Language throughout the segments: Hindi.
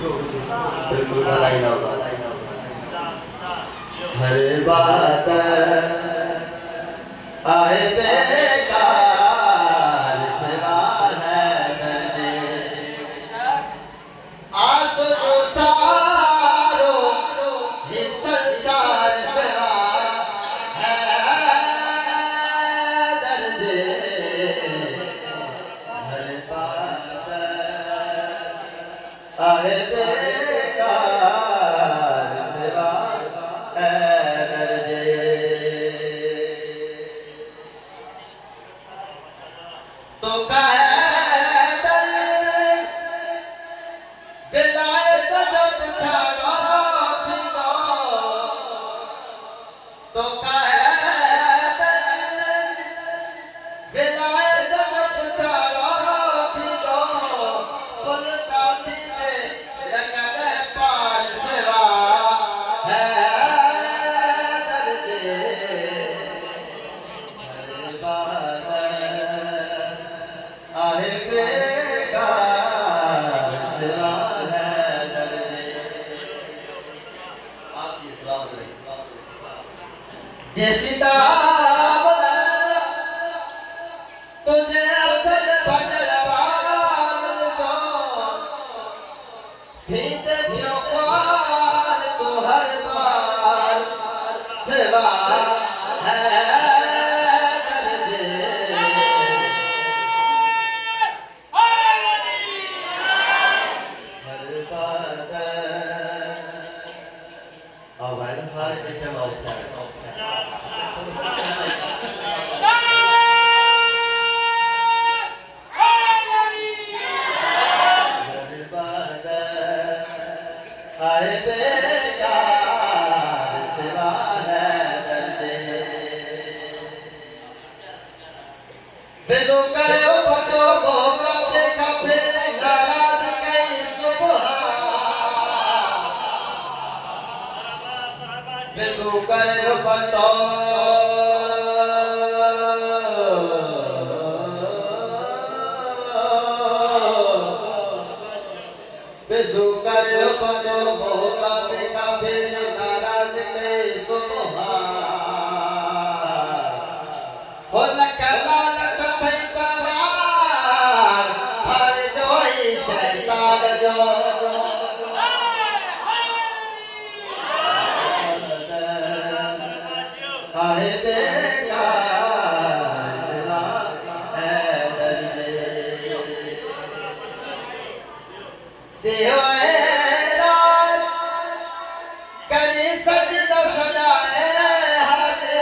बिल्कुल सही होगा। हर बात आए बेकार सिवा है दर्दे आंसू जो सारो ये संसार सिवा है दर्दे हर बात आए बेकार सिवा है दर्दे। तो कहदर विलायत जब छाड़ा फिरो तो कहदर विलायत जब छाड़ा फिरो पुलता दिले लगन पार सेवा है दर्दे हर बात आहे बेकार सिवा है दर्दे। आपकी सलाम जैसी ताब तुझे अखल भजवार को भीत व्योपार तो हर बार सिवा है दर्दे हर बात और भाई हर एक जगह अच्छा हर बात आए बेकार सिवा है दर्दे बिजू करे बतो भोगा देखा फिर नाराज कई सुबह बिजू करे बतो बिजू करे बतो भोगा देखा फिर नाराज कई सुबह हो लकला लक भई पवार हर जोई शैतान जो आहे बेकार सिवा है दर्दे देवाए रात करी सजदा सजाए हाथे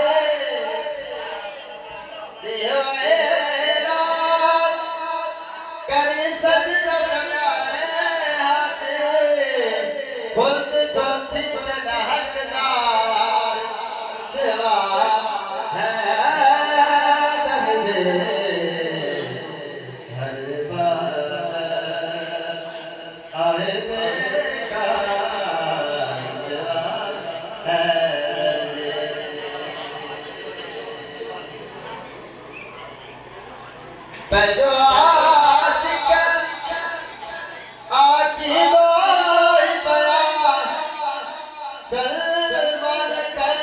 देवाए रात करी सजदा सजाए हाथे खुद चौथी हकदार सिवा है दर्दे हर बात आए बेकार सिवा है दर्दे। पैजो आशिक आकी लोई बयान सलमान कर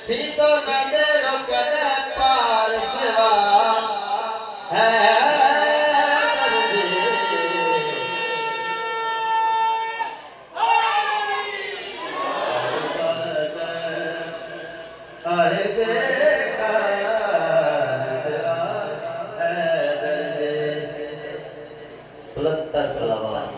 थी तो न मेरो कद पार सिवा है दर्दे आहे बेकार सिवा है दर्दे। 73 सलावत